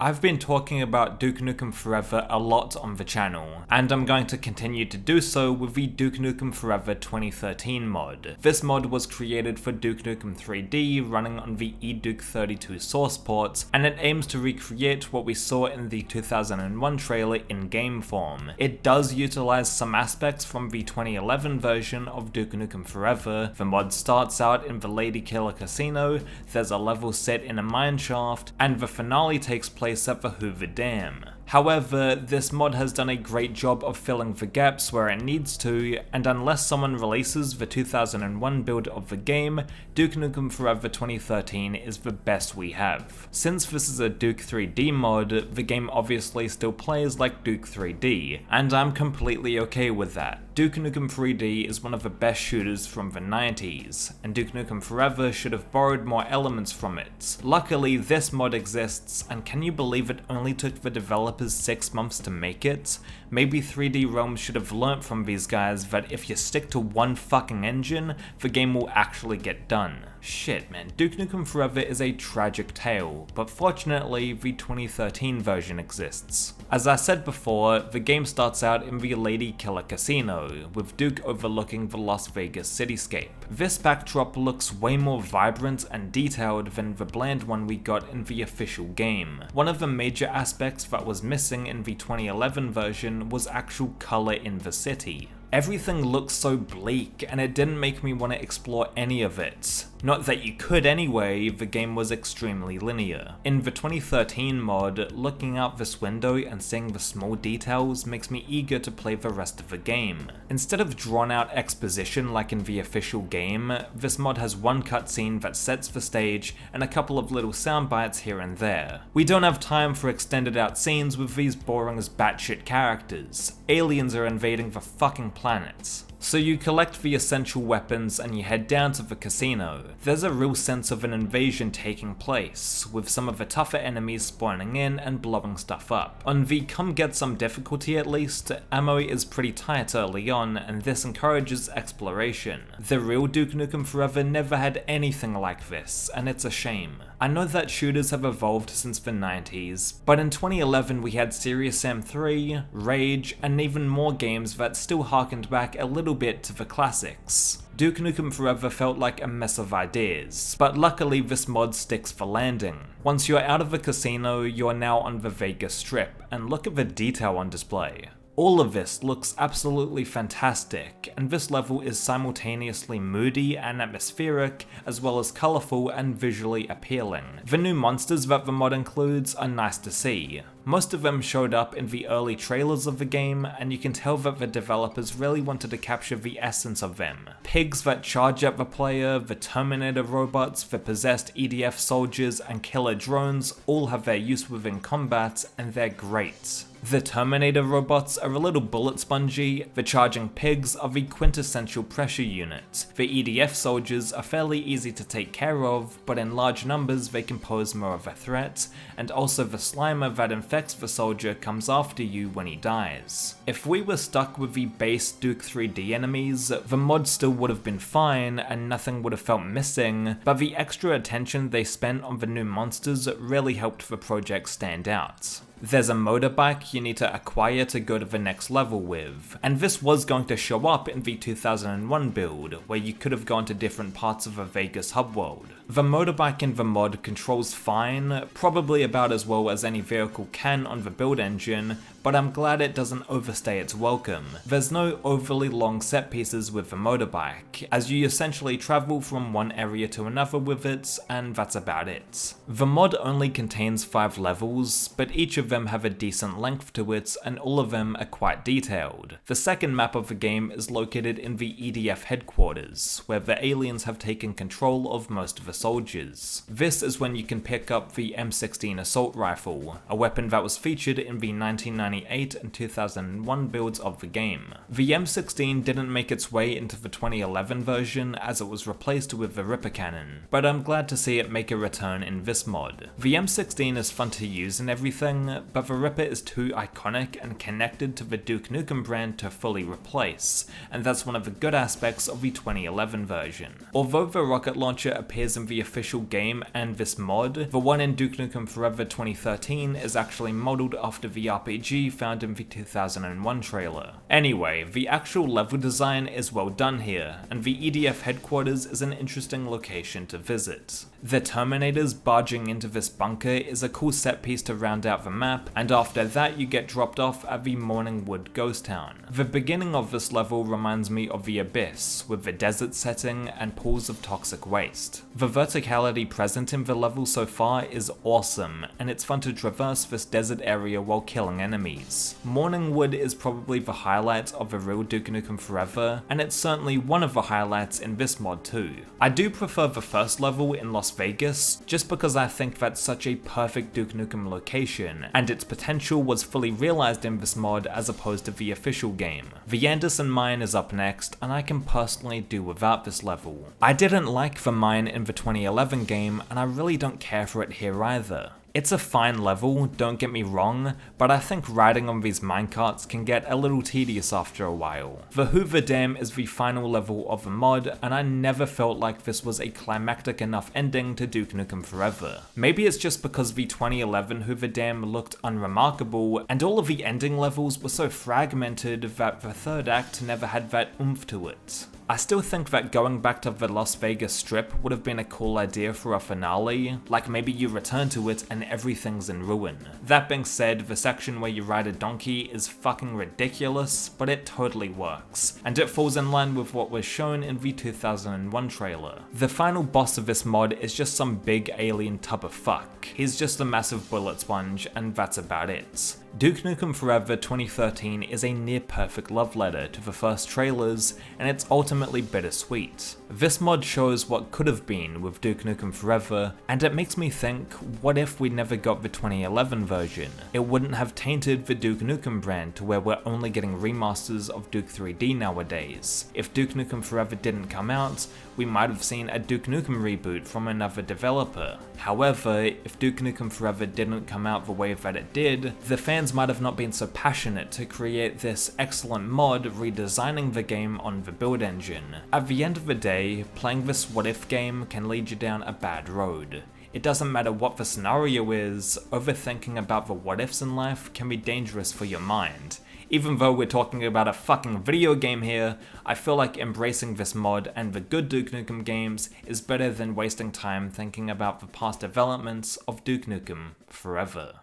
I've been talking about Duke Nukem Forever a lot on the channel, and I'm going to continue to do so with the Duke Nukem Forever 2013 mod. This mod was created for Duke Nukem 3D running on the eDuke32 source port, and it aims to recreate what we saw in the 2001 trailer in game form. It does utilize some aspects from the 2011 version of Duke Nukem Forever. The mod starts out in the Lady Killer Casino, there's a level set in a mineshaft, and the finale takes place at the Hoover Dam. However, this mod has done a great job of filling the gaps where it needs to, and unless someone releases the 2001 build of the game, Duke Nukem Forever 2013 is the best we have. Since this is a Duke 3D mod, the game obviously still plays like Duke 3D, and I'm completely okay with that. Duke Nukem 3D is one of the best shooters from the 90s, and Duke Nukem Forever should have borrowed more elements from it. Luckily, this mod exists, and can you believe it only took the developers 6 months to make it? Maybe 3D Realms should have learnt from these guys that if you stick to one fucking engine, the game will actually get done. Shit man, Duke Nukem Forever is a tragic tale, but fortunately the 2013 version exists. As I said before, the game starts out in the Lady Killer Casino, with Duke overlooking the Las Vegas cityscape. This backdrop looks way more vibrant and detailed than the bland one we got in the official game. One of the major aspects that was missing in the 2011 version was actual color in the city. Everything looks so bleak, and it didn't make me want to explore any of it. Not that you could anyway, the game was extremely linear. In the 2013 mod, looking out this window and seeing the small details makes me eager to play the rest of the game. Instead of drawn out exposition like in the official game, this mod has one cutscene that sets the stage and a couple of little sound bites here and there. We don't have time for extended out scenes with these boring as batshit characters. Aliens are invading the fucking planets. So you collect the essential weapons and you head down to the casino. There's a real sense of an invasion taking place, with some of the tougher enemies spawning in and blowing stuff up. On the come get some difficulty at least, ammo is pretty tight early on, and this encourages exploration. The real Duke Nukem Forever never had anything like this, and it's a shame. I know that shooters have evolved since the 90s, but in 2011 we had Serious Sam 3, Rage, and even more games that still harkened back a little bit to the classics. Duke Nukem Forever felt like a mess of ideas, but luckily this mod sticks for landing. Once you're out of the casino, you're now on the Vegas Strip, and look at the detail on display. All of this looks absolutely fantastic, and this level is simultaneously moody and atmospheric, as well as colourful and visually appealing. The new monsters that the mod includes are nice to see. Most of them showed up in the early trailers of the game, and you can tell that the developers really wanted to capture the essence of them. Pigs that charge at the player, the Terminator robots, the possessed EDF soldiers, and killer drones all have their use within combat, and they're great. The Terminator robots are a little bullet spongy, the charging pigs are the quintessential pressure unit, the EDF soldiers are fairly easy to take care of, but in large numbers they can pose more of a threat, and also the Slimer that infects the soldier comes after you when he dies. If we were stuck with the base Duke 3D enemies, the mod still would have been fine and nothing would have felt missing, but the extra attention they spent on the new monsters really helped the project stand out. There's a motorbike you need to acquire to go to the next level with, and this was going to show up in the 2001 build, where you could have gone to different parts of a Vegas hub world. The motorbike in the mod controls fine, probably about as well as any vehicle can on the build engine, but I'm glad it doesn't overstay its welcome. There's no overly long set pieces with the motorbike, as you essentially travel from one area to another with it, and that's about it. The mod only contains 5 levels, but each of them have a decent length to it, and all of them are quite detailed. The second map of the game is located in the EDF Headquarters, where the aliens have taken control of most of the soldiers. This is when you can pick up the M16 assault rifle, a weapon that was featured in the 1998 and 2001 builds of the game. The M16 didn't make its way into the 2011 version as it was replaced with the Ripper cannon, but I'm glad to see it make a return in this mod. The M16 is fun to use and everything, but the Ripper is too iconic and connected to the Duke Nukem brand to fully replace, and that's one of the good aspects of the 2011 version. Although the rocket launcher appears in the official game and this mod, the one in Duke Nukem Forever 2013 is actually modeled after the RPG found in the 2001 trailer. Anyway, the actual level design is well done here, and the EDF Headquarters is an interesting location to visit. The Terminators barging into this bunker is a cool set piece to round out the map, and after that you get dropped off at the Morningwood ghost town. The beginning of this level reminds me of the Abyss, with the desert setting and pools of toxic waste. The verticality present in the level so far is awesome, and it's fun to traverse this desert area while killing enemies. Morningwood is probably the highlight of the real Duke Nukem Forever, and it's certainly one of the highlights in this mod too. I do prefer the first level in Las Vegas, just because I think that's such a perfect Duke Nukem location, and its potential was fully realized in this mod as opposed to the official game. The Anderson mine is up next, and I can personally do without this level. I didn't like the mine in the 2011 game, and I really don't care for it here either. It's a fine level, don't get me wrong, but I think riding on these minecarts can get a little tedious after a while. The Hoover Dam is the final level of the mod, and I never felt like this was a climactic enough ending to Duke Nukem Forever. Maybe it's just because the 2011 Hoover Dam looked unremarkable, and all of the ending levels were so fragmented that the third act never had that oomph to it. I still think that going back to the Las Vegas Strip would have been a cool idea for a finale, like maybe you return to it and everything's in ruin. That being said, the section where you ride a donkey is fucking ridiculous, but it totally works, and it falls in line with what was shown in the 2001 trailer. The final boss of this mod is just some big alien tub of fuck. He's just a massive bullet sponge, and that's about it. Duke Nukem Forever 2013 is a near-perfect love letter to the first trailers, and it's ultimately bittersweet. This mod shows what could have been with Duke Nukem Forever, and it makes me think, what if we never got the 2011 version? It wouldn't have tainted the Duke Nukem brand to where we're only getting remasters of Duke 3D nowadays. If Duke Nukem Forever didn't come out, we might have seen a Duke Nukem reboot from another developer. However, if Duke Nukem Forever didn't come out the way that it did, the fans might have not been so passionate to create this excellent mod redesigning the game on the build engine. At the end of the day, playing this what if game can lead you down a bad road. It doesn't matter what the scenario is, overthinking about the what ifs in life can be dangerous for your mind. Even though we're talking about a fucking video game here, I feel like embracing this mod and the good Duke Nukem games is better than wasting time thinking about the past developments of Duke Nukem Forever.